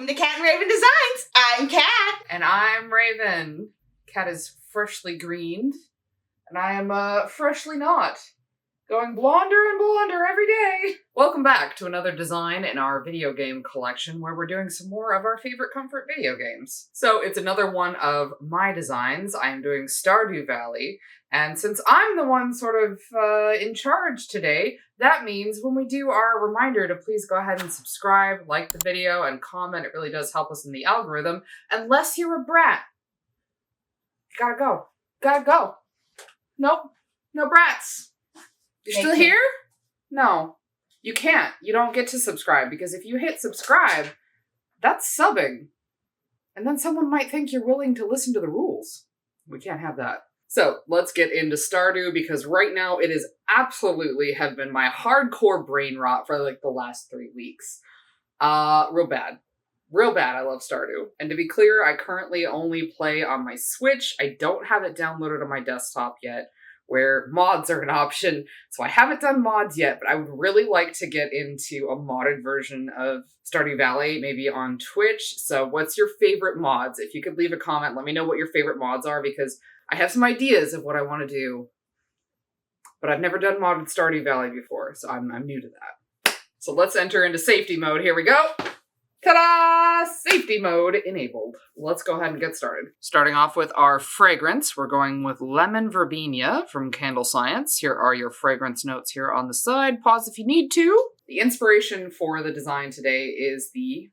Welcome to Cat and Raven Designs. I'm Cat. And I'm Raven. Cat is freshly greened. And I am, freshly not. Going blonder and blonder every day. Welcome back to another design in our video game collection where we're doing some more of our favorite comfort video games. So it's another one of my designs. I am doing Stardew Valley. And since I'm the one sort of in charge today, that means when we do our reminder to please go ahead and subscribe, like the video, and comment. It really does help us in the algorithm. Unless you're a brat. You gotta go. Gotta go. Nope. No brats. You're still here? No. You can't. You don't get to subscribe because if you hit subscribe, that's subbing. And then someone might think you're willing to listen to the rules. We can't have that. So let's get into Stardew because right now it is absolutely have been my hardcore brain rot for like the last 3 weeks. Real bad. Real bad. I love Stardew. And to be clear, I currently only play on my Switch. I don't have it downloaded on my desktop yet, where mods are an option. So I haven't done mods yet, but I would really like to get into a modded version of Stardew Valley, maybe on Twitch. So what's your favorite mods? If you could leave a comment, let me know what your favorite mods are because I have some ideas of what I want to do. But I've never done modded Stardew Valley before, so I'm new to that. So let's enter into safety mode. Here we go. Ta-da! Safety mode enabled. Let's go ahead and get started. Starting off with our fragrance, we're going with Lemon Verbena from Candle Science. Here are your fragrance notes here on the side. Pause if you need to. The inspiration for the design today is the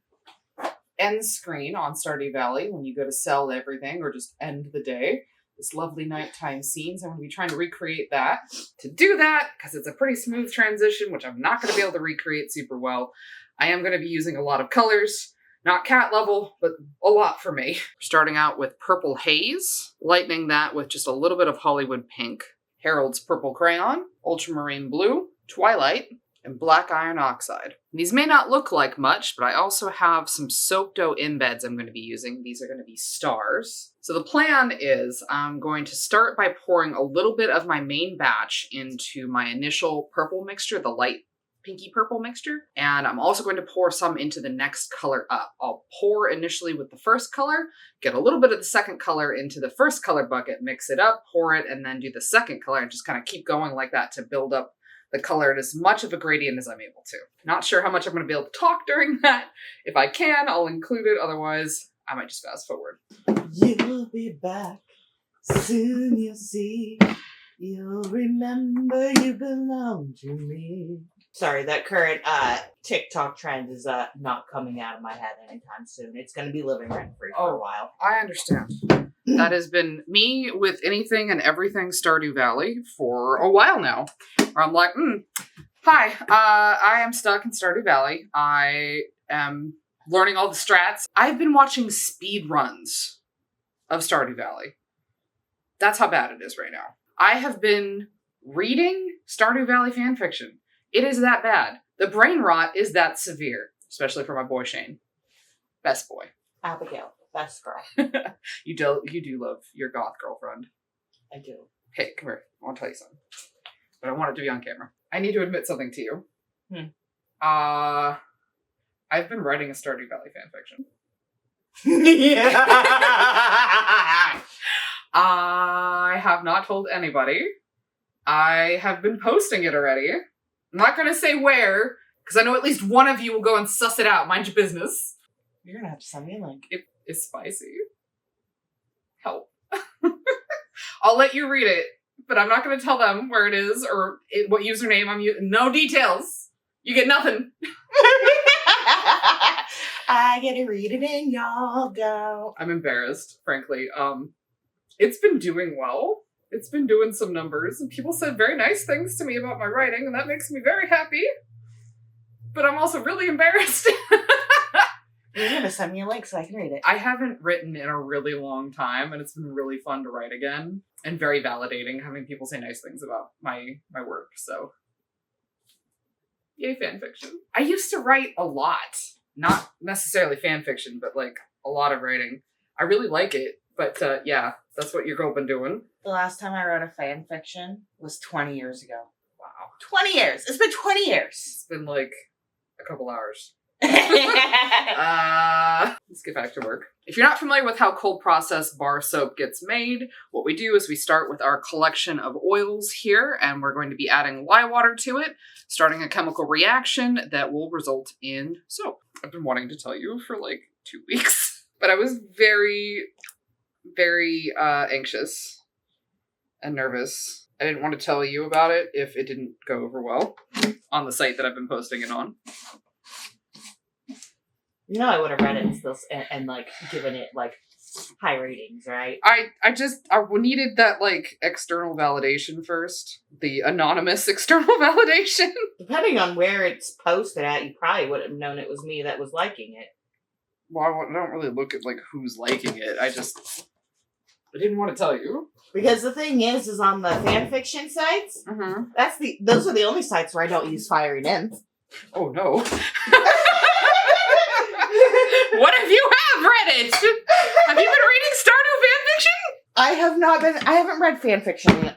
end screen on Stardew Valley when you go to sell everything or just end the day. This lovely nighttime scene, so I'm going to be trying to recreate that. To do that, because it's a pretty smooth transition, which I'm not going to be able to recreate super well, I am going to be using a lot of colors, not cat level, but a lot for me. Starting out with Purple Haze, lightening that with just a little bit of Hollywood Pink, Harold's Purple Crayon, Ultramarine Blue, Twilight, and Black Iron Oxide. These may not look like much, but I also have some soap dough embeds I'm going to be using. These are going to be stars. So the plan is I'm going to start by pouring a little bit of my main batch into my initial purple mixture, the light pinky purple mixture, and I'm also going to pour some into the next color up. I'll pour initially with the first color, get a little bit of the second color into the first color bucket, mix it up, pour it, and then do the second color, and just kind of keep going like that to build up the color at as much of a gradient as I'm able to. Not sure how much I'm going to be able to talk during that. If I can, I'll include it. Otherwise, I might just fast forward. You'll be back. Soon you'll see. You'll remember you belong to me. Sorry, that current TikTok trend is not coming out of my head anytime soon. It's going to be living rent-free for a while. I understand. That has been me with anything and everything Stardew Valley for a while now. Where I'm like, hi, I am stuck in Stardew Valley. I am learning all the strats. I've been watching speed runs of Stardew Valley. That's how bad it is right now. I have been reading Stardew Valley fanfiction. It is that bad. The brain rot is that severe, especially for my boy Shane. Best boy. Abigail, best girl. You do love your goth girlfriend. I do. Hey, come here. I want to tell you something. But I want it to be on camera. I need to admit something to you. I've been writing a Stardew Valley fanfiction. Yeah. I have not told anybody. I have been posting it already. I'm not going to say where, because I know at least one of you will go and suss it out. Mind your business. You're going to have to send me a link. It is spicy. Help. I'll let you read it, but I'm not going to tell them where it is or what username I'm using. No details. You get nothing. I get to read it and y'all don't. I'm embarrassed, frankly. It's been doing well. It's been doing some numbers, and people said very nice things to me about my writing, and that makes me very happy. But I'm also really embarrassed. You're going to send me a link so I can read it. I haven't written in a really long time, and it's been really fun to write again, and very validating having people say nice things about my work, so. Yay, fanfiction. I used to write a lot. Not necessarily fanfiction, but like a lot of writing. I really like it, but yeah, that's what your girl been doing. The last time I wrote a fan fiction was 20 years ago. Wow. 20 years! It's been 20 years! It's been like a couple hours. Let's get back to work. If you're not familiar with how cold process bar soap gets made, what we do is we start with our collection of oils here, and we're going to be adding lye water to it, starting a chemical reaction that will result in soap. I've been wanting to tell you for like 2 weeks, but I was very, very anxious and nervous. I didn't want to tell you about it if it didn't go over well on the site that I've been posting it on. You know, I would have read it and still and like given it like high ratings, right? I needed that like external validation first, the anonymous external validation. Depending on where it's posted at, you probably would have known it was me that was liking it. Well, I don't really look at like who's liking it. I didn't want to tell you. Because the thing is on the fanfiction sites, Mm-hmm. those are the only sites where I don't use fiery nymphs. Oh no. What if you have read it? Have you been reading Stardew fanfiction? I haven't read fanfiction.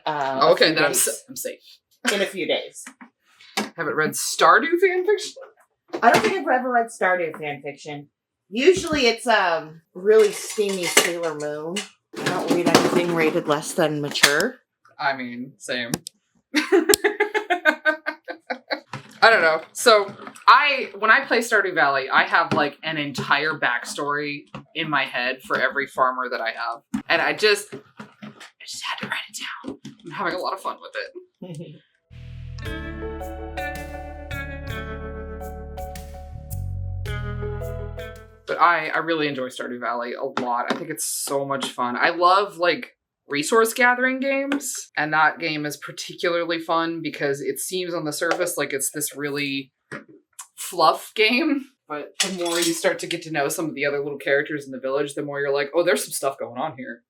Okay, then I'm safe. In a few days. Haven't read Stardew fanfiction? I don't think I've ever read Stardew fanfiction. Usually it's really steamy Sailor Moon. I don't read anything rated less than mature. I mean, same. I don't know. So when I play Stardew Valley, I have like an entire backstory in my head for every farmer that I have. And I just had to write it down. I'm having a lot of fun with it. But I really enjoy Stardew Valley a lot. I think it's so much fun. I love like resource gathering games, and that game is particularly fun because it seems on the surface like it's this really fluff game, but the more you start to get to know some of the other little characters in the village, the more you're like, oh, there's some stuff going on here.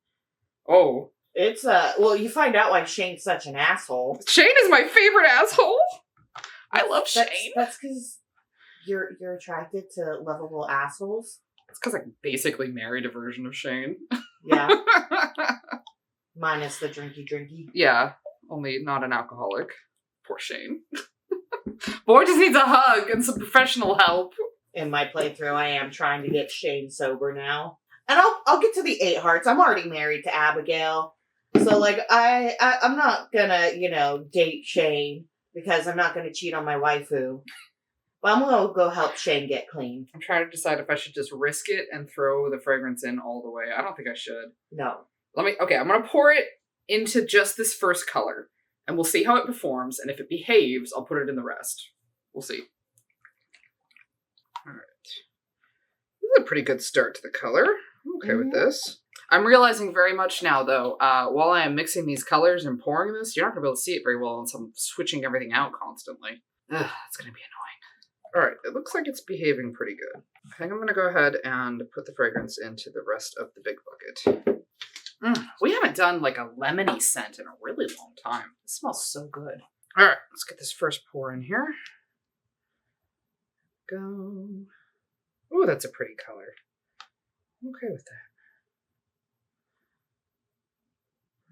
Oh. It's well, you find out why Shane's such an asshole. Shane is my favorite asshole. I love Shane. That's because you're attracted to lovable assholes. It's because I basically married a version of Shane. Yeah. Minus the drinky. Yeah, only not an alcoholic. Poor Shane. Boy just needs a hug and some professional help. In my playthrough, I am trying to get Shane sober now. And I'll get to the 8 hearts. I'm already married to Abigail. So, like, I'm not gonna, date Shane because I'm not gonna cheat on my waifu. But I'm gonna go help Shane get clean. I'm trying to decide if I should just risk it and throw the fragrance in all the way. I don't think I should. No. Okay, I'm gonna pour it into just this first color, and we'll see how it performs, and if it behaves, I'll put it in the rest. We'll see. Alright. This is a pretty good start to the color. I'm okay with this. I'm realizing very much now, though, while I am mixing these colors and pouring this, you're not gonna be able to see it very well unless I'm switching everything out constantly. Ugh, that's gonna be annoying. Alright, it looks like it's behaving pretty good. I think I'm gonna go ahead and put the fragrance into the rest of the big bucket. We haven't done like a lemony scent in a really long time. It smells so good. All right, let's get this first pour in here. Go. Oh, that's a pretty color. I'm okay with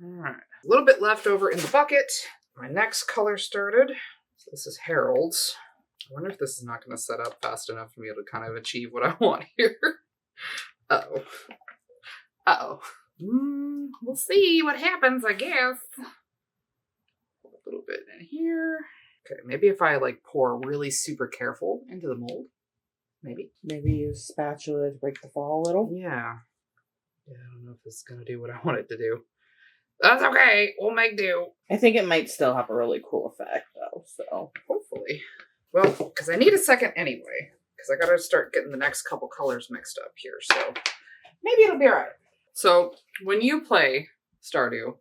that. All right, a little bit left over in the bucket. My next color started. So this is Harold's. I wonder if this is not going to set up fast enough for me to kind of achieve what I want here. Uh-oh. Uh-oh. We'll see what happens, I guess. A little bit in here. Okay, maybe if I like pour really super careful into the mold. Maybe. Maybe use spatula to break the fall a little. Yeah. I don't know if this is going to do what I want it to do. That's okay. We'll make do. I think it might still have a really cool effect, though, so. Hopefully. Well, because I need a second anyway. Because I got to start getting the next couple colors mixed up here, so maybe it'll be all right. So, when you play Stardew,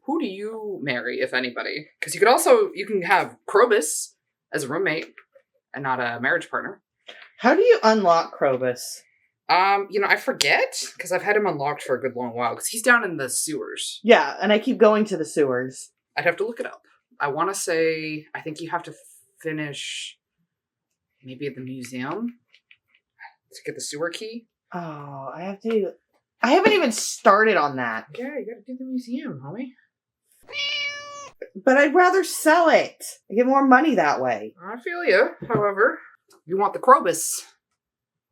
who do you marry, if anybody? Because you can have Krobus as a roommate and not a marriage partner. How do you unlock Krobus? I forget, because I've had him unlocked for a good long while, because he's down in the sewers. Yeah, and I keep going to the sewers. I'd have to look it up. I want to say, I think you have to finish maybe at the museum to get the sewer key. Oh, I haven't even started on that. Yeah, you gotta do the museum, homie. But I'd rather sell it. I get more money that way. I feel you. However, you want the Krobus.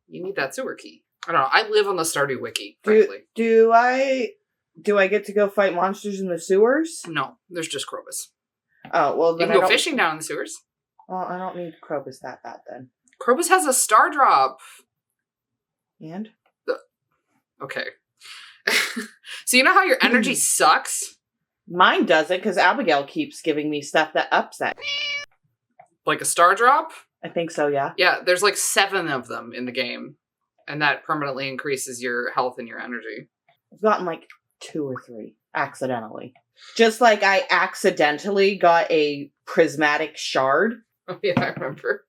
You need that sewer key. I don't know. I live on the Stardew Wiki, frankly. Do I get to go fight monsters in the sewers? No, there's just Krobus. Oh, well, You then can go fishing down in the sewers. Well, I don't need Krobus that bad then. Krobus has a star drop. And? Okay. So you know how your energy sucks? Mine doesn't, because Abigail keeps giving me stuff that ups that. Like a star drop? I think so, yeah. Yeah, there's like 7 of them in the game. And that permanently increases your health and your energy. I've gotten like 2 or 3, accidentally. Just like I accidentally got a prismatic shard. Oh yeah, I remember.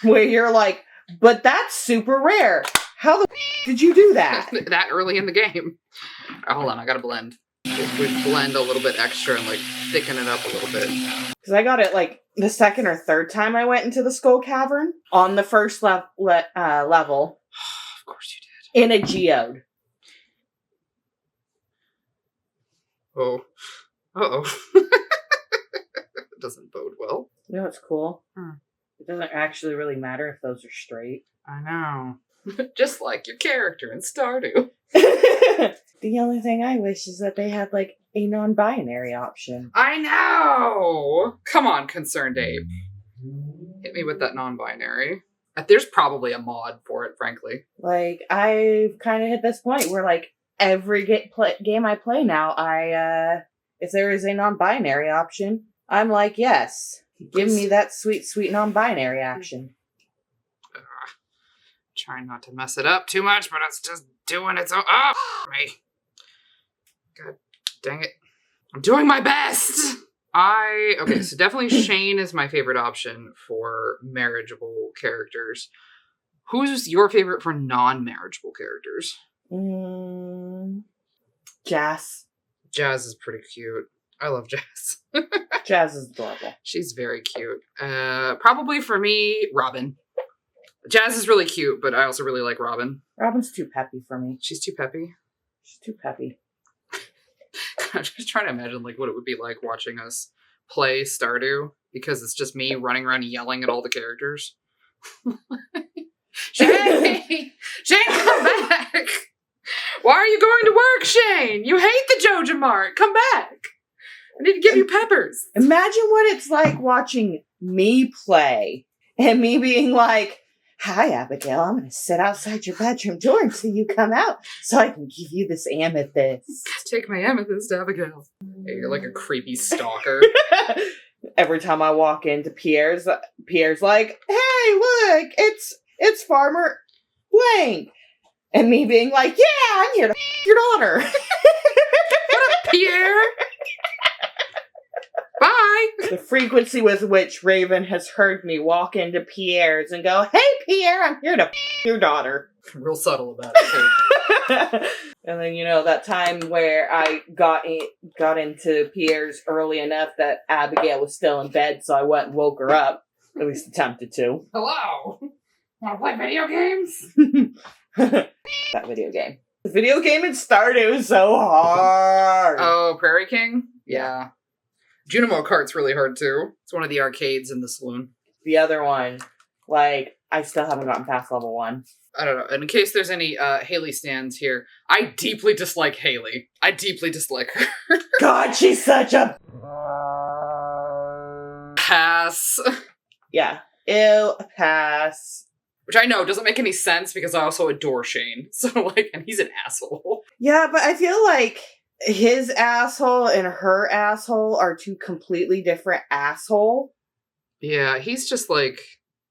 Where you're like, but that's super rare. How the did you do that? That early in the game. Hold on, I gotta blend. We blend a little bit extra and like thicken it up a little bit. Because I got it like the second or third time I went into the Skull Cavern on the first level. Of course you did. In a geode. Oh. Uh-oh. It doesn't bode well. You know what's cool? Hmm. It doesn't actually really matter if those are straight. I know. Just like your character in Stardew. The only thing I wish is that they had like a non-binary option. I know! Come on, Concerned Ape. Hit me with that non-binary. There's probably a mod for it, frankly. Like, I've kind of hit this point where like every game I play now, if there is a non-binary option, I'm like, yes, give me that sweet, sweet non-binary action. Trying not to mess it up too much, but it's just doing its own. Oh, me. God dang it. I'm doing my best. Okay, so definitely Shane is my favorite option for marriageable characters. Who's your favorite for non-marriageable characters? Jazz. Jazz is pretty cute. I love Jazz. Jazz is adorable. She's very cute. Probably for me, Robin. Jazz is really cute, but I also really like Robin. Robin's too peppy for me. She's too peppy. She's too peppy. I'm just trying to imagine like what it would be like watching us play Stardew, because it's just me running around yelling at all the characters. Shane! Shane, come back! Why are you going to work, Shane? You hate the Joja Mart. Come back. I need to give you peppers. Imagine what it's like watching me play and me being like, hi, Abigail, I'm going to sit outside your bedroom door until you come out so I can give you this amethyst. Take my amethyst, Abigail. Yeah, you're like a creepy stalker. Every time I walk into Pierre's like, hey, look, it's Farmer Blank. And me being like, yeah, I'm here to your daughter. What up, Pierre? Bye! The frequency with which Raven has heard me walk into Pierre's and go, hey, Pierre, I'm here to your daughter. Real subtle about it, too. And then, that time where I got into Pierre's early enough that Abigail was still in bed, so I went and woke her up. At least attempted to. Hello? Wanna play video games? That video game. The video game in Stardew is so hard. Oh, Prairie King? Yeah. Junimo Kart's really hard, too. It's one of the arcades in the saloon. The other one, I still haven't gotten past level 1. I don't know. And in case there's any Haley stands here, I deeply dislike Haley. I deeply dislike her. God, she's such a... Pass. Yeah. Ew, pass. Which I know doesn't make any sense because I also adore Shane. So, and he's an asshole. Yeah, but I feel like his asshole and her asshole are two completely different asshole. Yeah, he's just,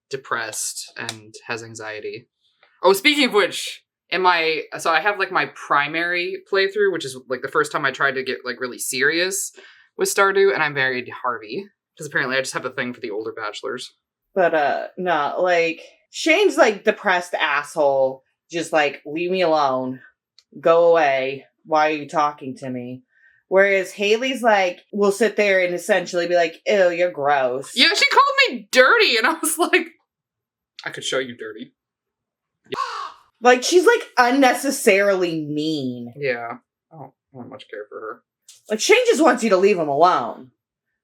depressed and has anxiety. Oh, speaking of which, so I have, my primary playthrough, which is, the first time I tried to get, really serious with Stardew, and I married Harvey. Because apparently I just have a thing for the older bachelors. But, no, Shane's, depressed asshole. Just, leave me alone. Go away. Why are you talking to me? Whereas Haley's will sit there and essentially be like, ew, you're gross. Yeah, she called me dirty, and I was like, I could show you dirty. Yeah. She's, unnecessarily mean. Yeah. I don't much care for her. Shane just wants you to leave him alone.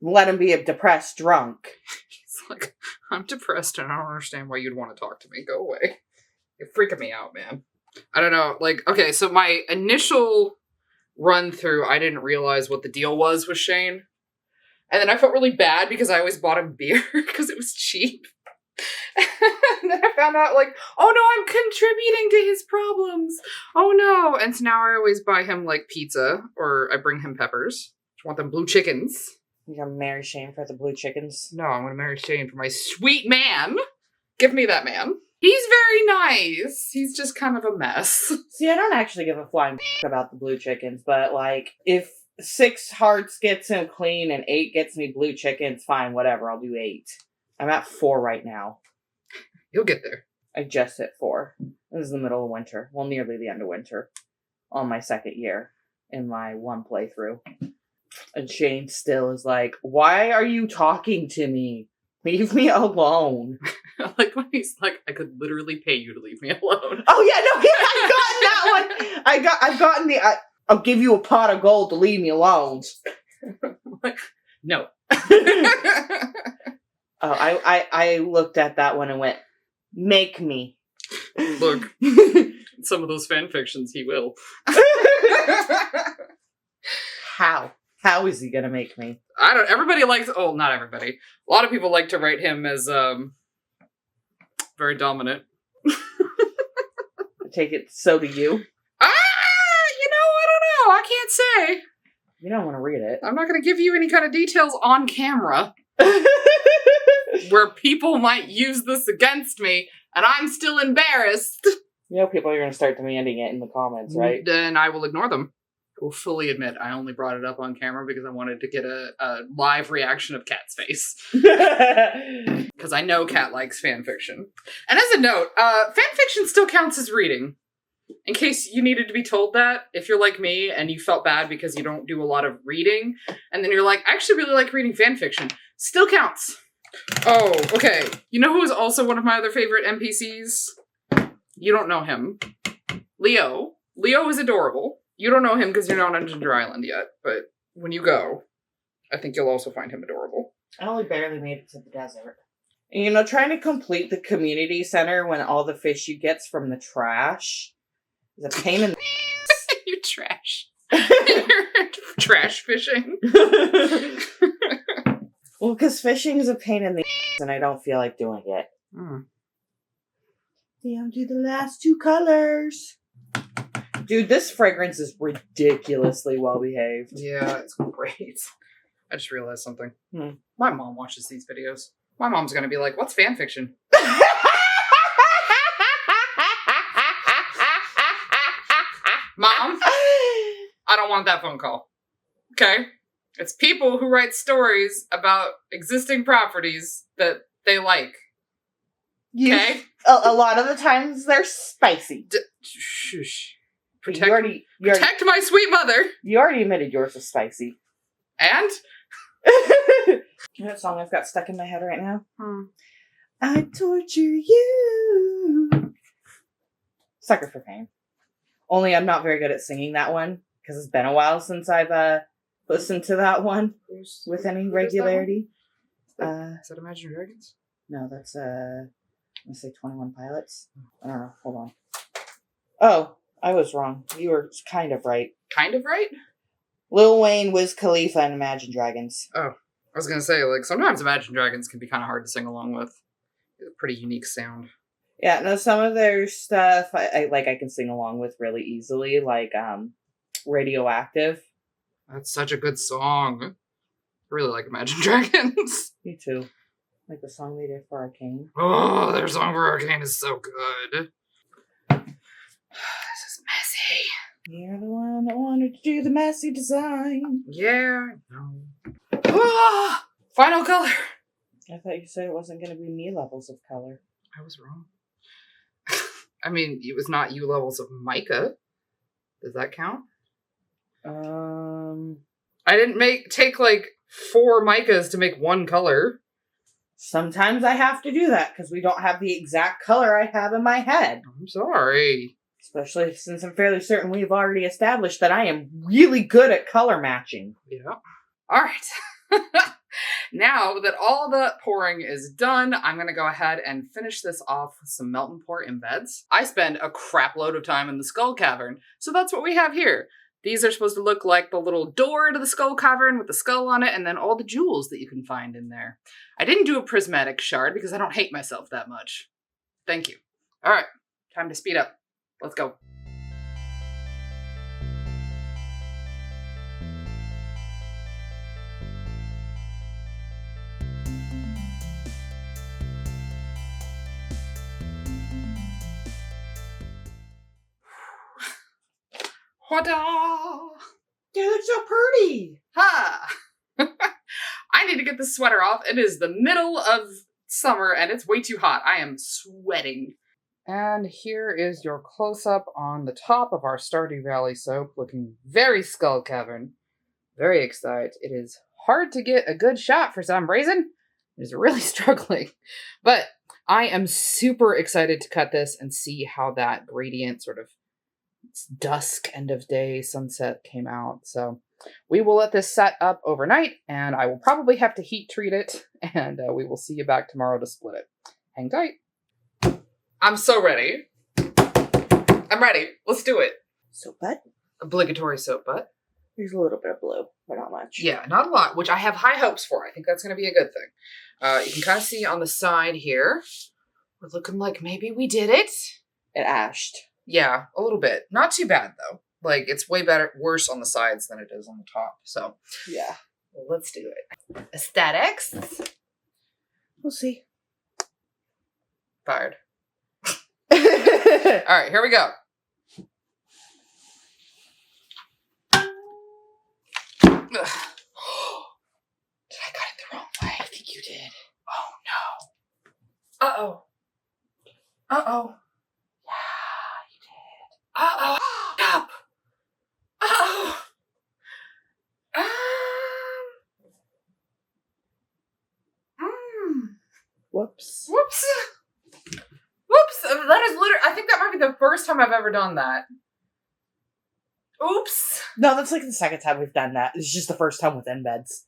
Let him be a depressed drunk. He's like, I'm depressed and I don't understand why you'd want to talk to me. Go away. You're freaking me out, man. I don't know. Like, okay, so my initial run through, I didn't realize what the deal was with Shane. And then I felt really bad because I always bought him beer because it was cheap. And then I found out, like, oh no, I'm contributing to his problems. Oh no. And so now I always buy him, like, pizza, or I bring him peppers. I want them blue chickens. You're gonna marry Shane for the blue chickens? No, I'm gonna marry Shane for my sweet man. Give me that man. He's very nice. He's just kind of a mess. See, I don't actually give a flying about the blue chickens, but, like, if 6 hearts gets him clean and 8 gets me blue chickens, fine, whatever, I'll do 8. I'm at 4 right now. You'll get there. I just hit 4. This is the middle of winter. Well, nearly the end of winter. On my 2nd year in my 1 playthrough. And Shane still is like, why are you talking to me? Leave me alone. Like when he's like, I could literally pay you to leave me alone. Oh yeah, no, yeah, I've gotten that one. I've gotten the, I'll give you a pot of gold to leave me alone. No. I looked at that one and went, make me. Look, some of those fan fictions he will. How? How is he gonna make me? Everybody likes, oh, not everybody. A lot of people like to write him as, very dominant. I take it, so do you? I don't know. I can't say. You don't want to read it. I'm not going to give you any kind of details on camera where people might use this against me, and I'm still embarrassed. You know people are going to start demanding it in the comments, right? Then I will ignore them. I will fully admit I only brought it up on camera because I wanted to get a live reaction of Kat's face. Because I know Kat likes fanfiction. And as a note, fanfiction still counts as reading. In case you needed to be told that, if you're like me and you felt bad because you don't do a lot of reading, and then you're like, I actually really like reading fanfiction, still counts. Oh, okay. You know who is also one of my other favorite NPCs? You don't know him. Leo. Leo is adorable. You don't know him because you're not on Ginger Island yet, but when you go, I think you'll also find him adorable. I only barely made it to the desert. And, you know, trying to complete the community center when all the fish you get's from the trash is a pain in the You trash. You're trash fishing. Well, because fishing is a pain in the and I don't feel like doing it. Damn, do the last 2 colors. Dude, this fragrance is ridiculously well behaved. Yeah, it's great. I just realized something. My mom watches these videos. My mom's gonna be like, what's fanfiction? Mom, I don't want that phone call. Okay? It's people who write stories about existing properties that they like. Okay? A lot of the times they're spicy. Shush. Protect my sweet mother. You already admitted yours was spicy. And? You know what song I've got stuck in my head right now? I torture you. Sucker for Pain. Only I'm not very good at singing that one, because it's been a while since I've listened to that one with any regularity. Is that Imagine Dragons? No, that's, I'm going to say 21 Pilots. I don't know. Hold on. Oh, I was wrong. You were kind of right. Kind of right? Lil Wayne, Wiz Khalifa, and Imagine Dragons. Oh, I was going to say, like, sometimes Imagine Dragons can be kind of hard to sing along with. It's a pretty unique sound. Yeah, no, some of their stuff I can sing along with really easily, like Radioactive. That's such a good song. I really like Imagine Dragons. Me too. Like the song they did for Arcane. Oh, their song for Arcane is so good. This is messy. You're the one that wanted to do the messy design. Yeah, I know. Final color. I thought you said it wasn't going to be me levels of color. I was wrong. I mean, it was not you levels of mica. Does that count? I didn't take like 4 micas to make 1 color. Sometimes I have to do that because we don't have the exact color I have in my head. I'm sorry. Especially since I'm fairly certain we've already established that I am really good at color matching. Yeah. All right. Now that all the pouring is done, I'm going to go ahead and finish this off with some melt and pour embeds. I spend a crap load of time in the skull cavern, so that's what we have here. These are supposed to look like the little door to the skull cavern with the skull on it, and then all the jewels that you can find in there. I didn't do a prismatic shard because I don't hate myself that much. Thank you. All right, time to speed up. Let's go. Wada! They look so pretty. Ha! I need to get this sweater off. It is the middle of summer and it's way too hot. I am sweating. And here is your close-up on the top of our Stardew Valley soap, looking very skull cavern. Very excited. It is hard to get a good shot for some reason. It is really struggling. But I am super excited to cut this and see how that gradient sort of dusk, end of day, sunset came out. So we will let this set up overnight, and I will probably have to heat treat it, and we will see you back tomorrow to split it. Hang tight. I'm so ready. I'm ready. Let's do it. Soap butt? Obligatory soap butt. There's a little bit of blue, but not much. Yeah, not a lot, which I have high hopes for. I think that's going to be a good thing. You can kind of see on the side here, we're looking like maybe we did it. It ashed. Yeah, a little bit. Not too bad, though. Like, it's way worse on the sides than it is on the top. So, yeah. Well, let's do it. Aesthetics. We'll see. Fired. All right, here we go. Ugh. Did I cut it the wrong way? I think you did. Oh, no. Uh-oh. Uh-oh. Uh-oh. Up. Uh-oh. Whoops. Whoops. Whoops. That is literally, I think that might be the first time I've ever done that. Oops. No, that's like the second time we've done that. It's just the first time with embeds.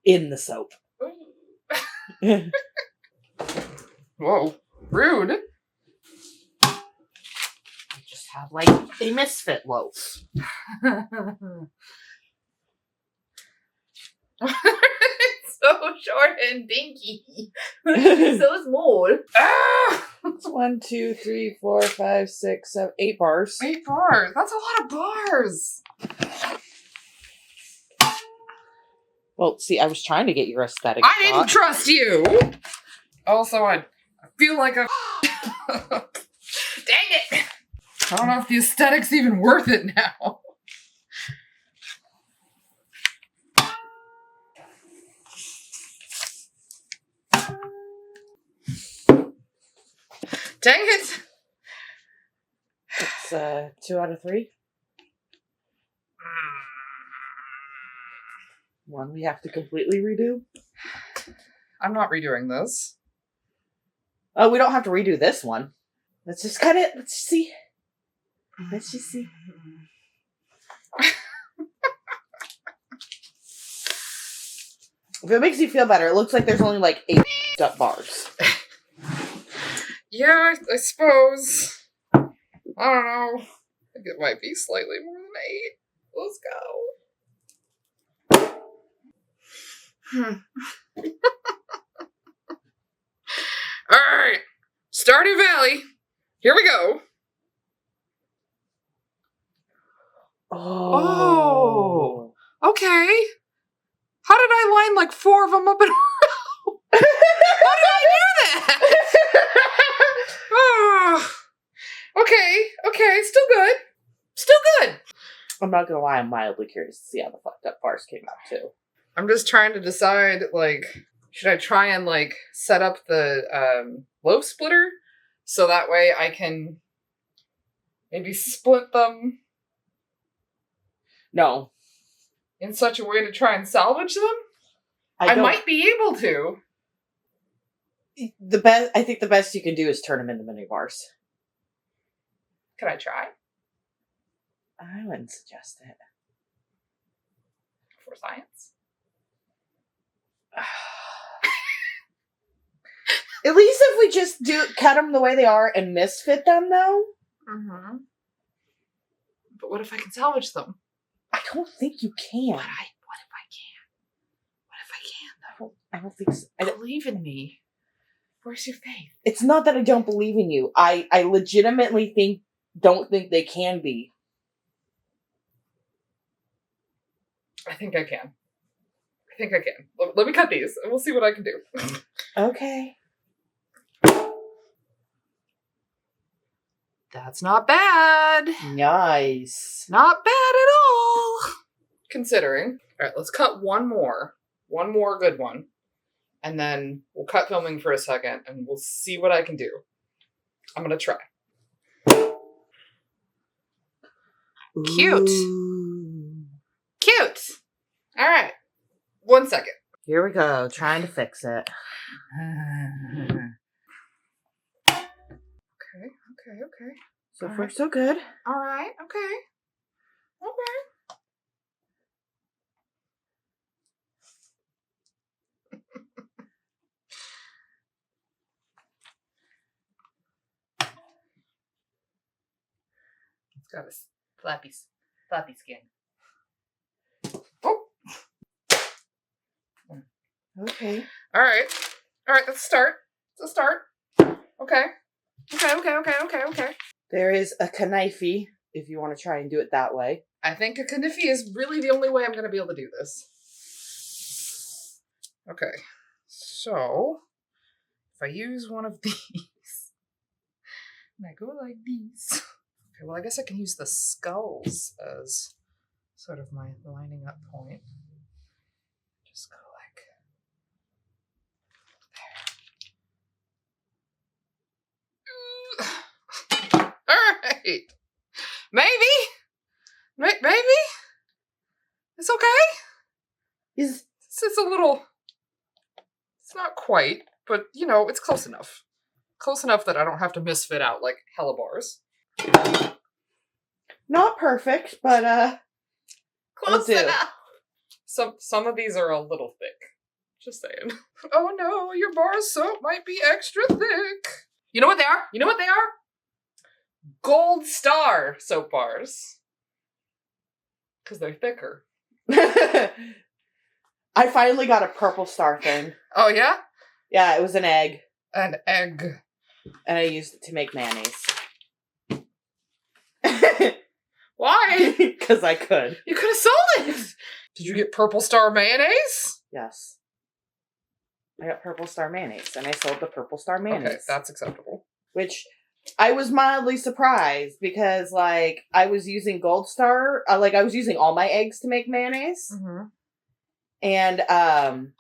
In the soap. Whoa. Rude. Have like a misfit loaf. It's so short and dinky. It's so small. Ah! It's 1, 2, 3, 4, 5, 6, 7, 8 bars. 8 bars. That's a lot of bars. Well, see, I was trying to get your aesthetic. I didn't trust you. Also, I feel like a. Dang it. I don't know if the aesthetic's even worth it now. Dang it! It's 2 out of 3. One we have to completely redo. I'm not redoing this. Oh, we don't have to redo this one. Let's just cut it. Let's see. Let's just see. If it makes you feel better, it looks like there's only like 8 up bars. Yeah, I suppose. I don't know. I think it might be slightly more than 8. Let's go. Alright. Stardew Valley. Here we go. Oh. Okay. How did I line like 4 of them up in a row? How did I do that? Oh. Okay. Still good. Still good. I'm not gonna lie, I'm mildly curious to see how the fucked up bars came out too. I'm just trying to decide, like, should I try and, like, set up the loaf splitter so that way I can maybe split them No. in such a way to try and salvage them? I might be able to. I think the best you can do is turn them into mini bars. Can I try? I wouldn't suggest it. For science? At least if we just cut them the way they are and misfit them, though. Mm-hmm. But what if I can salvage them? I don't think you can. What if I can? What if I can, though? I don't think so. Believe in me. Where's your faith? It's not that I don't believe in you. I legitimately don't think they can be. I think I can. Let me cut these, and we'll see what I can do. Okay. That's not bad. Nice. Not bad at all. Considering. All right, let's cut one more. One more good one. And then we'll cut filming for a second, and we'll see what I can do. I'm going to try. Cute. Ooh. Cute. All right. 1 second. Here we go. Trying to fix it. Okay. So All far, right. so good. All right. Okay. It's got a flappy skin. Oh. Okay. All right. Let's start. Okay. There is a knife if you want to try and do it that way. I think a kniffy is really the only way I'm going to be able to do this. Okay. So, if I use one of these, and I go like these. Okay, well, I guess I can use the skulls as sort of my lining up point. Just go like there. All right. Maybe. It's okay. Is It's a little. It's not quite, but it's close enough. Close enough that I don't have to misfit out like hella bars. not perfect, but Close it'll do. enough. Some of these are a little thick. Just saying. Oh no, your bar of soap might be extra thick. You know what they are? Gold Star soap bars. Because they're thicker. I finally got a purple star thing. Oh yeah? Yeah, it was an egg. An egg. And I used it to make mayonnaise. Why? Because I could. You could have sold it! Did you get Purple Star mayonnaise? Yes. I got purple star mayonnaise, and I sold the purple star mayonnaise. Okay, that's acceptable. Which I was mildly surprised because, I was using Gold Star. I was using all my eggs to make mayonnaise. Mm-hmm. And,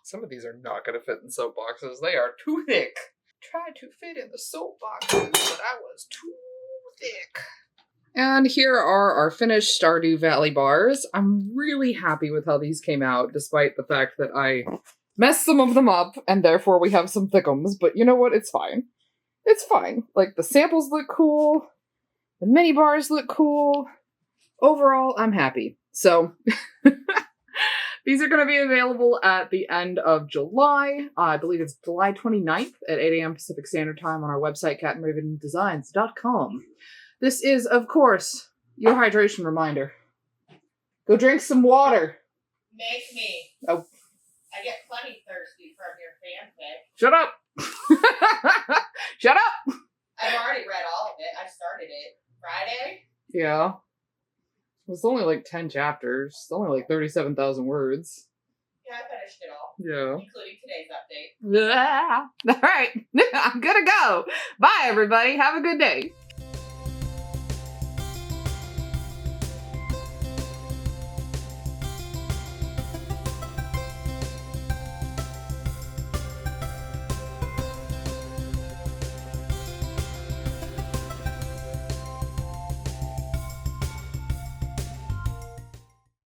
some of these are not going to fit in soap boxes. They are too thick. Tried to fit in the soap boxes, but I was too thick. And here are our finished Stardew Valley bars. I'm really happy with how these came out, despite the fact that I messed some of them up, and therefore we have some thickums. But you know what? It's fine. It's fine. The samples look cool. The mini bars look cool. Overall, I'm happy. So, these are going to be available at the end of July. I believe it's July 29th at 8 a.m. Pacific Standard Time on our website, catandravendesigns.com. This is, of course, your hydration reminder. Go drink some water. make me. Oh. I get plenty thirsty from your fanfic. Shut up! Shut up! I've already read all of it. I started it Friday. Yeah. It's only 10 chapters. It's only 37,000 words. Yeah, I finished it all. Yeah. Including today's update. All right. I'm gonna go. Bye, everybody. Have a good day.